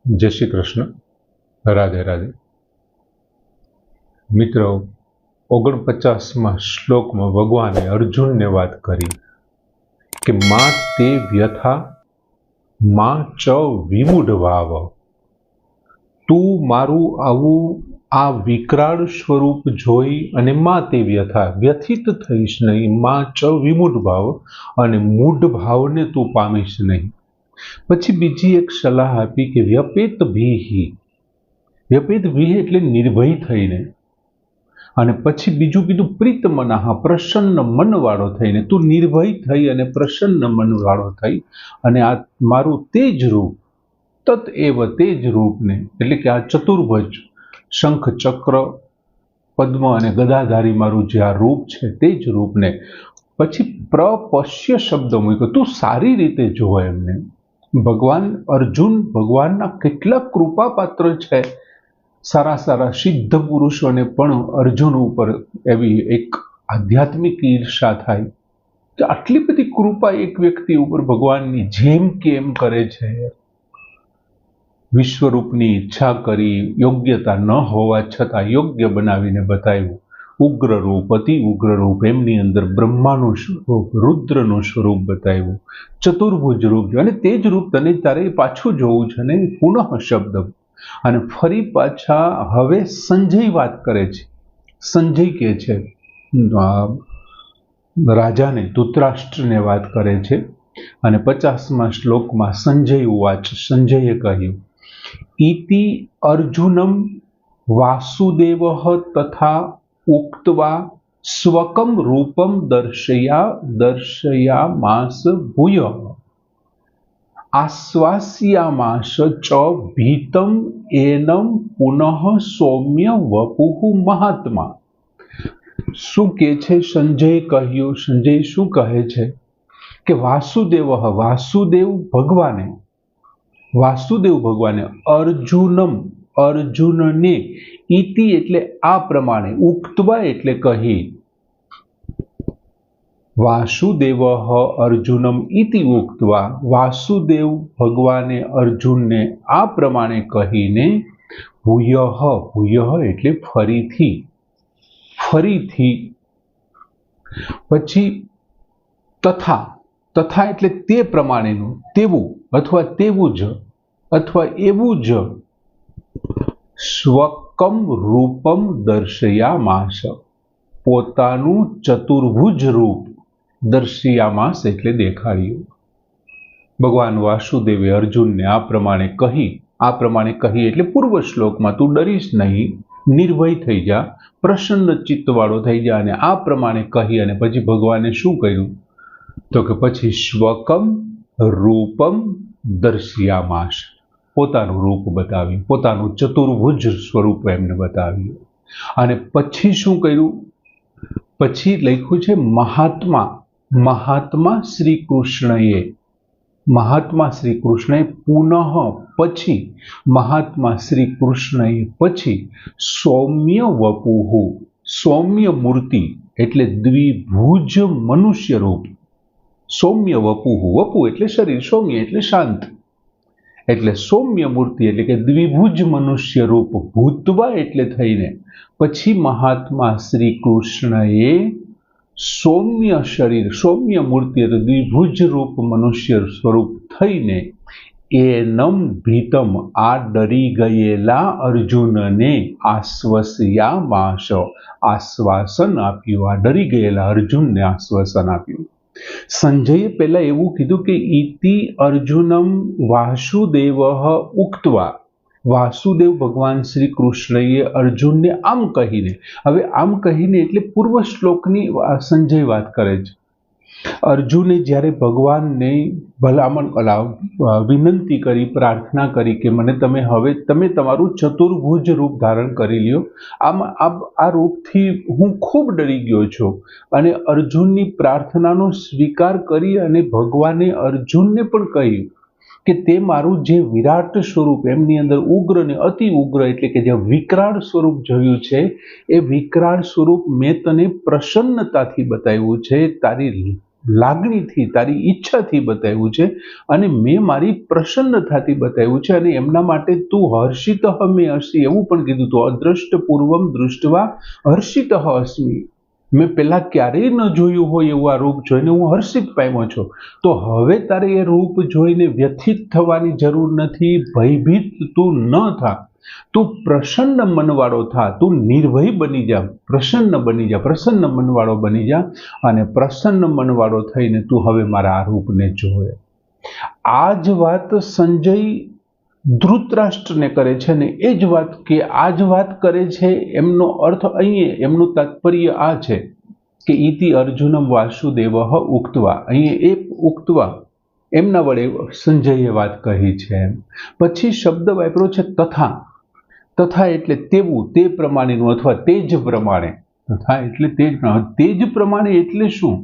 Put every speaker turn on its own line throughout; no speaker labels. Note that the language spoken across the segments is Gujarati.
जय श्री कृष्ण। राधे राधे। मित्रों, 49 श्लोक में भगवाने अर्जुन ने बात करी कि मां ते व्यथा मां च विमूढ़ भाव, तू मारू आवू आ विकराળ स्वरूप જોઈ અને માં તે વ્યથા વ્યથિત થઈશ નહીં, માં ચ વિમૂઢ ભાવ અને મૂઢ ભાવને તું પામીશ નહીં। પછી બીજી એક સલાહ આપી કે વ્યપેત ભીહી, વ્યપેત ભીહ એટલે નિર્ભય થઈને, અને પછી બીજું કીધું પ્રીત મનાહ, પ્રસન્ન મનવાળો થઈને, તું નિર્ભય થઈ અને પ્રસન્ન મનવાળો થઈ અને આ મારું તેજ રૂપ તત એવ તેજ રૂપને એટલે કે આ ચતુર્ભુજ શંખ ચક્ર પદ્મ અને ગદાધારી મારું જે આ રૂપ છે તે જ રૂપને પછી પ્રપશ્ય શબ્દ મૂક્યો, તું સારી રીતે જોવો એમને। ભગવાન અર્જુન ભગવાનના કેટલા કૃપાપાત્ર છે, સારા સારા સિદ્ધ પુરુષોને પણ અર્જુન ઉપર એવી એક આધ્યાત્મિક ઈર્ષા થાય કે આટલી બધી કૃપા એક વ્યક્તિ ઉપર ભગવાનની જેમ કેમ કરે છે। વિશ્વરૂપની ઈચ્છા કરી, યોગ્યતા ન હોવા છતાં યોગ્ય બનાવીને બતાવ્યું। ઉગ્ર રૂપ, અતિ ઉગ્ર રૂપ, એમની અંદર બ્રહ્માનું સ્વરૂપ, રુદ્રનું સ્વરૂપ બતાવ્યું, ચતુર્ભુજ રૂપ, અને તે જ રૂપ તને તારે પાછું જોવું છે ને, પુનઃ શબ્દ। અને ફરી પાછા હવે સંજય વાત કરે છે। સંજય કે છે રાજાને, ધૃતરાષ્ટ્રને વાત કરે છે। અને 50મા શ્લોકમાં સંજય ઉવાચ, સંજયે કહ્યું ઇતિ અર્જુનમ વાસુદેવઃ તથા ઉક્ત્વા સ્વકમ રૂપમ દર્શયામાસ ભૂયઃ આશ્વાસ્યામાસ ચ ભીતમ એનમ પુનઃ સૌમ્ય વપુઃ મહાત્મા। શું કે છે સંજય કહ્યું, સંજય શું કહે છે કે વાસુદેવ, વાસુદેવ ભગવાને અર્જુનમ, અર્જુનને, ઇતિ એટલે આ પ્રમાણે, ઉક્ત્વા એટલે કહી, વાસુદેવ અર્જુનમ ઇતિ ઉક્ત્વા, વાસુદેવ ભગવાને અર્જુનને આ પ્રમાણે કહીને, ભૂયઃ, ભૂયઃ એટલે ફરીથી, ફરીથી, પછી તથા, તથા એટલે તે પ્રમાણેનું, તેવું અથવા તેવું જ અથવા એવું જ, સ્વકમ રૂપમ દર્શયામાસ, પોતાનું ચતુર્ભુજ રૂપ દર્શયામાસ એટલે દેખાડ્યું। ભગવાન વાસુદેવે અર્જુનને આ પ્રમાણે કહી, આ પ્રમાણે કહી એટલે પૂર્વ શ્લોકમાં તું ડરીશ નહીં, નિર્ભય થઈ જા, પ્રસન્ન ચિત્તવાળો થઈ જા, અને આ પ્રમાણે કહી અને પછી ભગવાને શું કર્યું તો કે પછી સ્વકમ રૂપમ દર્શયામાસ, પોતાનું રૂપ બતાવ્યું, પોતાનું ચતુર્ભુજ સ્વરૂપ એમને બતાવ્યું। અને પછી શું કર્યું, પછી લખ્યું છે મહાત્મા, મહાત્મા શ્રી કૃષ્ણએ, મહાત્મા શ્રી કૃષ્ણએ પુનઃ, પછી મહાત્મા શ્રી કૃષ્ણએ પછી સૌમ્ય વપુઃ, સૌમ્ય મૂર્તિ એટલે દ્વિભુજ મનુષ્ય રૂપ, સૌમ્ય વપુઃ, વપુ એટલે શરીર, સૌમ્ય એટલે શાંત, એટલે સૌમ્ય મૂર્તિ એટલે કે દ્વિભુજ મનુષ્ય રૂપ ભૂતવા એટલે થઈને, પછી મહાત્મા શ્રી કૃષ્ણએ સૌમ્ય શરીર, સૌમ્ય મૂર્તિ એટલે દ્વિભુજ રૂપ મનુષ્ય સ્વરૂપ થઈને, એનમ ભીતમ આ ડરી ગયેલા અર્જુનને આશ્વસ્યામાસ, આશ્વાસન આપ્યું, આ ડરી ગયેલા અર્જુનને આશ્વાસન આપ્યું। સંજયે પહેલા એવું કીધું કે ઇતિ અર્જુનમ વાસુદેવ ઉક્ત્વા, વાસુદેવ ભગવાન શ્રી કૃષ્ણએ અર્જુનને આમ કહીને, હવે આમ કહીને એટલે પૂર્વ શ્લોકની સંજય વાત કરે છે। અર્જુને જ્યારે ભગવાનને ભલામણ વિનંતી કરી, પ્રાર્થના કરી કે મને તમે હવે તમે તમારું ચતુર્ભુજ રૂપ ધારણ કરી લ્યો, આ રૂપથી હું ખૂબ ડરી ગયો છું, અને અર્જુનની પ્રાર્થનાનો સ્વીકાર કરી અને ભગવાને અર્જુનને પણ કહ્યું કે તે મારું જે વિરાટ સ્વરૂપ, એમની અંદર ઉગ્ર ને અતિ ઉગ્ર એટલે કે જે વિકરાળ સ્વરૂપ જોયું છે, એ વિકરાળ સ્વરૂપ મેં તને પ્રસન્નતાથી બતાવ્યું છે, તારી લાગણીથી, તારી ઈચ્છાથી બતાવ્યું છે અને મેં મારી પ્રસન્નતાથી બતાવ્યું છે. અને એમના માટે તું હર્ષિત મેં હર્ષી એવું પણ કીધું તું, અદ્રષ્ટ પૂર્વમ દૃષ્ટવા હર્ષિત અસ્મિ. મેં પેલા ક્યારેય ન જોયું હોય એવું આ રૂપ જોઈને હું હર્ષિત પામ્યો છું. તો હવે તારે એ રૂપ જોઈને વ્યથિત થવાની જરૂર નથી, ભયભીત તું ન થા, તું પ્રસન્ન મનવાળો થા, તું નિર્ભય બની જા, પ્રસન્ન બની જા, પ્રસન્ન મનવાળો બની જા અને પ્રસન્ન મનવાળો થઈને તું હવે મારા આ રૂપને જોવે. આ જ વાત સંજય ધૃતરાષ્ટ્રને કરે છે ને એ જ વાત કે આ જ વાત કરે છે એમનો અર્થ અહીં એમનું તાત્પર્ય આ છે કે ઇતિ અર્જુનમ વાસુદેવ ઉક્તવા, અહીં એ ઉક્તવા એમના વડે સંજયે વાત કહી છે. પછી શબ્દ વાપર્યો છે તથા. તથા એટલે તેવું, તે પ્રમાણેનું અથવા તે જ પ્રમાણે. તથા એટલે તે જ પ્રમાણે એટલે શું?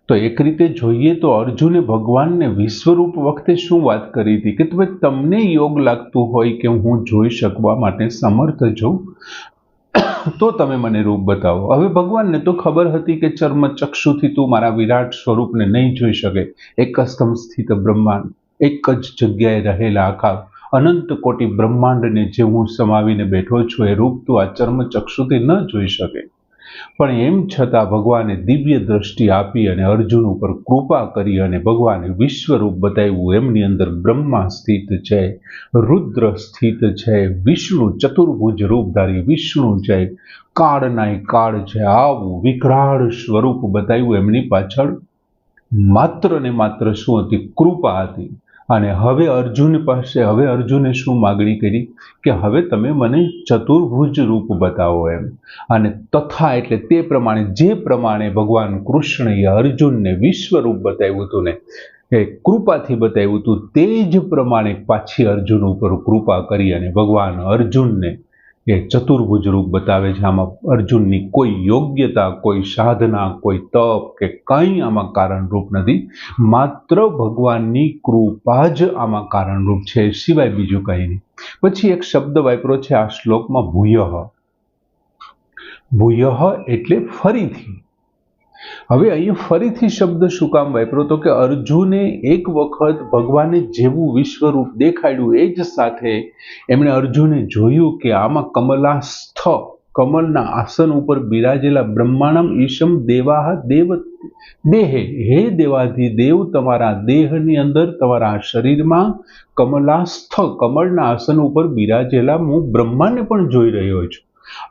તો એક રીતે જોઈએ તો અર્જુને ભગવાનને વિશ્વરૂપ વખતે શું વાત કરી હતી કે તમને યોગ લાગતું હોય કે હું જોઈ શકવા માટે સમર્થ છું તો તમે મને રૂપ બતાવો. હવે ભગવાનને તો ખબર હતી કે ચર્મ ચક્ષુથી તું મારા વિરાટ સ્વરૂપને નહીં જોઈ શકે. એક સ્તંભ સ્થિત બ્રહ્માંડ, એક જ જગ્યાએ રહેલા આખા અનંત કોટી બ્રહ્માંડને જે હું સમાવીને બેઠો છું એ રૂપ તું આ ચર્મ ચક્ષુથી ન જોઈ શકે. પણ એમ છતાં ભગવાને દિવ્ય દ્રષ્ટિ આપી અને અર્જુન ઉપર કૃપા કરી અને ભગવાને વિશ્વરૂપ બતાવ્યું. એમની અંદર બ્રહ્મા સ્થિત છે, રુદ્ર સ્થિત છે, વિષ્ણુ ચતુર્ભુજ રૂપધારી વિષ્ણુ છે, કાળનાય કાળ છે. આવું વિકરાળ સ્વરૂપ બતાવ્યું. એમની પાછળ માત્ર ને માત્ર શું હતી? કૃપા હતી. અને હવે અર્જુને શું માગણી કરી કે હવે તમે મને ચતુર્ભુજ રૂપ બતાવો એમ. અને તથા એટલે તે પ્રમાણે, જે પ્રમાણે ભગવાન કૃષ્ણએ અર્જુનને વિશ્વરૂપ બતાવ્યું હતું ને એ કૃપાથી બતાવ્યું હતું, તે જ પ્રમાણે પાછી અર્જુન ઉપર કૃપા કરી અને ભગવાન અર્જુનને એ ચતુર્ભુજ રૂપ બતાવે છે. આમાં અર્જુનની કોઈ યોગ્યતા, કોઈ સાધના, કોઈ તપ કે કંઈ આમાં કારણરૂપ નથી. માત્ર ભગવાનની કૃપા જ આમાં કારણરૂપ છે, સિવાય બીજું કંઈ નહીં. પછી એક શબ્દ વાપર્યો છે આ શ્લોકમાં ભૂયઃ. ભૂયઃ એટલે ફરીથી. હવે અહીં ફરીથી શબ્દ શું કામ વાપર્યો? તો કે અર્જુને એક વખત ભગવાને જેવું વિશ્વરૂપ દેખાડ્યું એ જ સાથે એમણે અર્જુને જોયું કે આમાં કમલાસ્થ, કમલના આસન ઉપર બિરાજેલા બ્રહ્માણમ ઈશમ દેવાહ દેવ દેહે, હે દેવાધિ દેવ, તમારા દેહની અંદર, તમારા શરીરમાં કમલાસ્થ, કમળના આસન ઉપર બિરાજેલા હું બ્રહ્માને પણ જોઈ રહ્યો છું.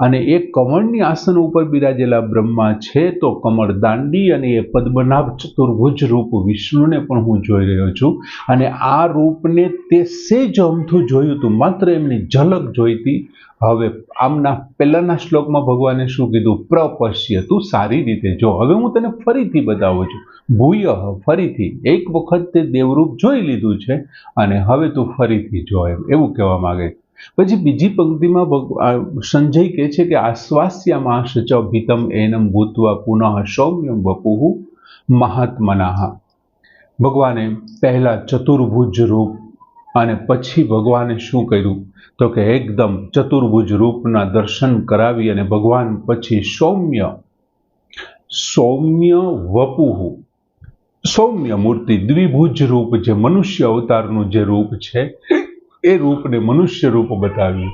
અને એ કમળની આસન ઉપર બિરાજેલા બ્રહ્મા છે તો કમળ દાંડી અને એ પદ્મનાભ ચતુર્ભુજ રૂપ વિષ્ણુને પણ હું જોઈ રહ્યો છું. અને આ રૂપને તે સેજ અમથું જોયું હતું, માત્ર એમની ઝલક જોઈતી. હવે આમના પહેલાના શ્લોકમાં ભગવાને શું કીધું? પ્રપશ્ય, તું સારી રીતે જો. હવે હું તને ફરીથી બતાવું છું. ભૂયઃ, ફરીથી. એક વખત તે દેવરૂપ જોઈ લીધું છે અને હવે તું ફરીથી જો, એવું કહેવા માંગે છે. પછી બીજી પંક્તિમાં સંજય કહે છે કે આશ્વાસ્યામાશ ચ ભીતમ એનમ ભૂત્વા પુનઃ સૌમ્યમ વપુઃ મહાત્મનાઃ. ભગવાને પહેલા ચતુર્ભુજ રૂપ અને પછી ભગવાને શું કર્યું? તો કે એકદમ ચતુર્ભુજ રૂપના દર્શન કરાવી અને ભગવાન પછી સૌમ્ય વપુઃ, સૌમ્ય મૂર્તિ, દ્વિભુજ રૂપ, જે મનુષ્ય અવતારનું જે રૂપ છે એ રૂપને મનુષ્ય રૂપ બતાવ્યું.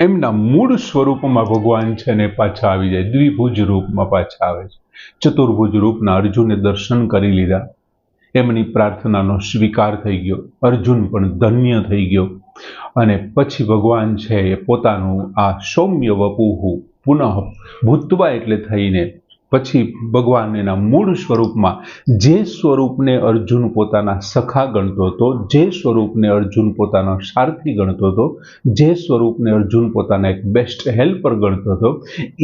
એમના મૂળ સ્વરૂપમાં ભગવાન છે ને પાછા આવી જાય, દ્વિભુજ રૂપમાં પાછા આવે છે. ચતુર્ભુજ રૂપના અર્જુને દર્શન કરી લીધા. એમની પ્રાર્થનાનો સ્વીકાર થઈ ગયો. અર્જુન પણ ધન્ય થઈ ગયો. અને પછી ભગવાન છે એ પોતાનું આ સૌમ્ય વપુઃ પુનઃ ભૂત્વા એટલે થઈને પછી ભગવાન એના મૂળ સ્વરૂપમાં, જે સ્વરૂપને અર્જુન પોતાના સખા ગણતો હતો, જે સ્વરૂપને અર્જુન પોતાના સારથી ગણતો હતો, જે સ્વરૂપને અર્જુન પોતાના એક બેસ્ટ હેલ્પર ગણતો હતો,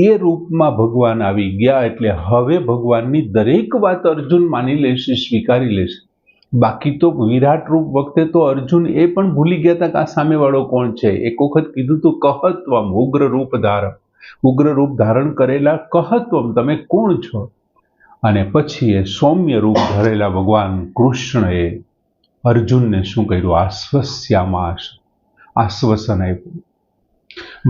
એ રૂપમાં ભગવાન આવી ગયા. એટલે હવે ભગવાનની દરેક વાત અર્જુન માની લેશે, સ્વીકારી લેશે. બાકી તો વિરાટ રૂપ વખતે તો અર્જુન એ પણ ભૂલી ગયા હતા કે આ સામેવાળો કોણ છે. એક વખત કીધું તું કહત્વમ, ઉગ્ર રૂપ ધારણ, ઉગ્ર રૂપ ધારણ કરેલા કહત્વમ, તમે કોણ છો? અને પછી એ સૌમ્ય રૂપ ધરેલા ભગવાન કૃષ્ણએ અર્જુનને શું કર્યું? આશ્વસ્યામાશ, આશ્વાસન આપ્યું.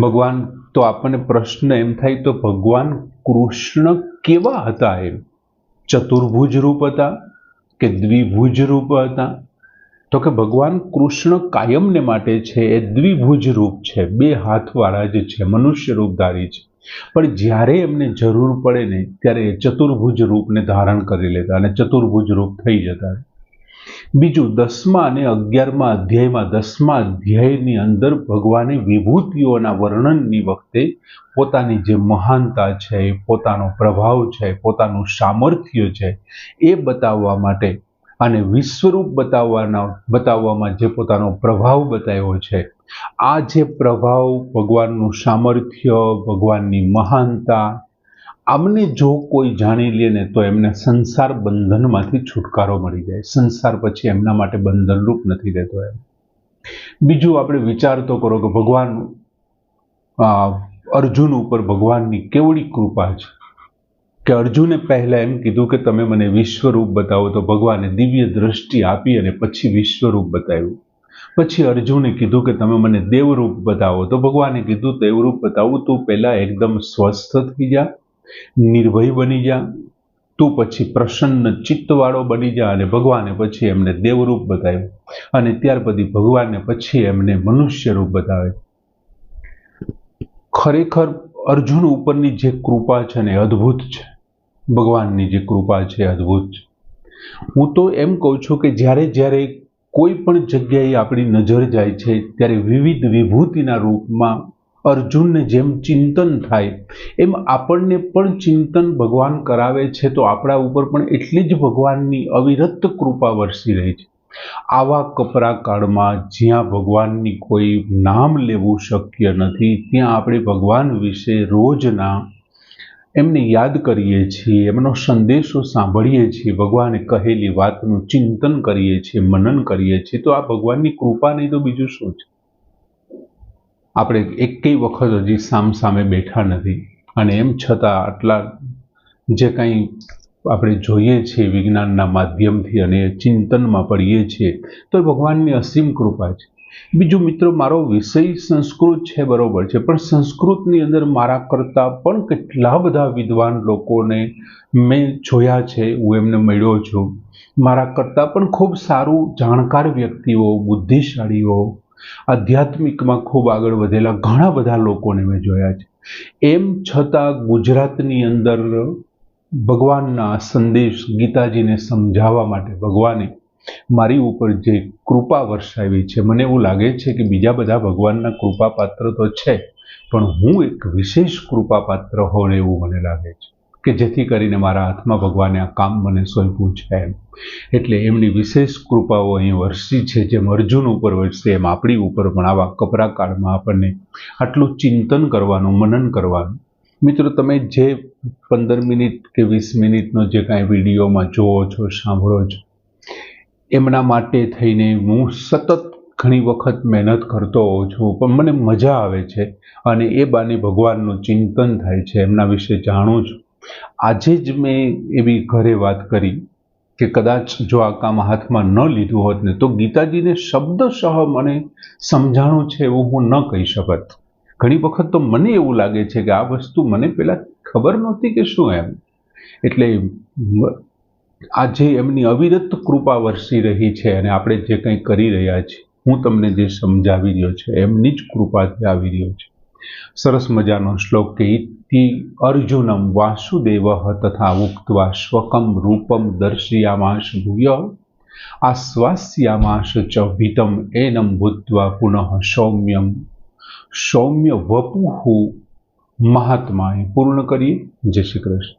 ભગવાન તો આપણને પ્રશ્ન એમ થાય તો ભગવાન કૃષ્ણ કેવા હતા? એમ ચતુર્ભુજ રૂપ હતા કે દ્વિભુજ રૂપ હતા? તો કે ભગવાન કૃષ્ણ કાયમને માટે છે એ દ્વિભુજ રૂપ છે, બે હાથવાળા જ છે, મનુષ્ય રૂપધારી છે. પણ જ્યારે એમને જરૂર પડે ને ત્યારે એ ચતુર્ભુજ રૂપને ધારણ કરી લેતા અને ચતુર્ભુજ રૂપ થઈ જતા. બીજું 10મા અને 11મા અધ્યાયમાં 10મા અધ્યાયની અંદર ભગવાને વિભૂતિઓના વર્ણનની વખતે પોતાની જે મહાનતા છે, પોતાનો પ્રભાવ છે, પોતાનું સામર્થ્ય છે એ બતાવવા માટે અને વિશ્વરૂપ બતાવવામાં જે પોતાનો પ્રભાવ બતાવ્યો છે, આ જે પ્રભાવ, ભગવાનનું સામર્થ્ય, ભગવાનની મહાનતા, આમને જો કોઈ જાણી લે ને તો એમને સંસાર બંધનમાંથી છુટકારો મળી જાય. સંસાર પછી એમના માટે બંધનરૂપ નથી રહેતો. એમ બીજું આપણે વિચાર તો કરો કે ભગવાન અર્જુન ઉપર ભગવાનની કેવડી કૃપા છે કે અર્જુને પહેલા એમ કીધું કે તમે મને વિશ્વરૂપ બતાવો, તો ભગવાને દિવ્ય દ્રષ્ટિ આપી અને પછી વિશ્વરૂપ બતાવ્યું. પછી અર્જુને કીધું કે તમે મને દેવરૂપ બતાવો, તો ભગવાને કીધું દેવરૂપ બતાવું, તું પહેલા એકદમ સ્વસ્થ થઈ જા, નિર્ભય બની જા, તું પછી પ્રસન્ન ચિત્તવાળો બની જા. અને ભગવાને પછી એમને દેવરૂપ બતાવ્યું અને ત્યાર પછી ભગવાને પછી એમને મનુષ્ય રૂપ બતાવે. ખરેખર અર્જુન ઉપરની જે કૃપા છે ને અદ્ભુત છે. ભગવાનની જે કૃપા છે અદ્ભુત છે. હું તો એમ કહું છું કે જ્યારે કોઈ પણ જગ્યાએ આપણી નજર જાય છે ત્યારે વિવિધ વિભૂતિના રૂપમાં અર્જુનને જેમ ચિંતન થાય એમ આપણને પણ ચિંતન ભગવાન કરાવે છે, તો આપણા ઉપર પણ એટલી જ ભગવાનની અવિરત કૃપા વરસી રહી છે. આવા કપરા કાળમાં જ્યાં ભગવાનની કોઈ નામ લેવું શક્ય નથી, ત્યાં આપણે ભગવાન વિશે રોજના એમને યાદ કરીએ છીએ, એમનો સંદેશો સાંભળીએ છીએ, ભગવાને કહેલી વાતનું ચિંતન કરીએ છીએ, મનન કરીએ છીએ, તો આ ભગવાનની કૃપા નહીં તો બીજું શું છે? આપણે એકેય વખત હજી સામે બેઠા નથી અને એમ છતાં આટલા જે કંઈ આપણે જોઈએ છીએ વિજ્ઞાનના માધ્યમથી અને ચિંતનમાં પડીએ છીએ, તો ભગવાનની અસીમ કૃપા છે. બીજું મિત્રો, મારો વિષય સંસ્કૃત છે, બરોબર છે, પણ સંસ્કૃતની અંદર મારા કરતાં પણ કેટલા બધા વિદ્વાન લોકોને મેં જોયા છે, હું એમને મળ્યો છું. મારા કરતાં પણ ખૂબ સારું જાણકાર વ્યક્તિઓ, બુદ્ધિશાળીઓ, આધ્યાત્મિકમાં ખૂબ આગળ વધેલા ઘણા બધા લોકોને મેં જોયા છે. એમ છતાં ગુજરાતની અંદર ભગવાનના સંદેશ ગીતાજીને સમજાવવા માટે ભગવાને મારી ઉપર જે કૃપા વરસાવી છે, મને એવું લાગે છે કે બીજા બધા ભગવાનના કૃપાપાત્ર તો છે, પણ હું એક વિશેષ કૃપાપાત્ર હોઉં એવું મને લાગે છે કે જેથી કરીને મારા હાથમાં ભગવાને આ કામ મને સોંપ્યું છે. એટલે એમની વિશેષ કૃપાઓ અહીં વરસી છે. જેમ અર્જુન ઉપર વરસે એમ આપણી ઉપર પણ આવા કપરા કાળમાં આપણને આટલું ચિંતન કરવાનું, મનન કરવાનું. મિત્રો, તમે જે 15 મિનિટ કે 20 મિનિટનો જે કાંઈ વિડીયોમાં જોવો છો, સાંભળો છો, એમના માટે થઈને હું સતત ઘણી વખત મહેનત કરતો હોઉં છું, પણ મને મજા આવે છે અને એ બાને ભગવાનનું ચિંતન થાય છે, એમના વિશે જાણું છું. આજે જ મેં એવી ઘરે વાત કરી કે કદાચ જો આ કામ હાથમાં ન લીધું હોત ને તો ગીતાજીને શબ્દશઃ મને સમજાણું છે એવું હું ન કહી શકત. ઘણી વખત તો મને એવું લાગે છે કે આ વસ્તુ મને પહેલાં ખબર નહોતી કે શું એમ. એટલે આજે એમની અવિરત કૃપા વરસી રહી છે અને આપણે જે કંઈ કરી રહ્યા છીએ, હું તમને જે સમજાવી રહ્યો છે એમની જ કૃપાથી આવી રહ્યો છે. સરસ મજાનો શ્લોક કે ઇતિ અર્જુનમ વાસુદેવ તથા ઉક્ત્વા સ્વકમ રૂપમ દર્શયામાશ ભૂય આશ્વાસ્યામાશ ચ ભીતમ એનમ ભૂત્વા પુનઃ સૌમ્ય વપુઃ મહાત્માએ. પૂર્ણ કરીએ. જય શ્રી કૃષ્ણ.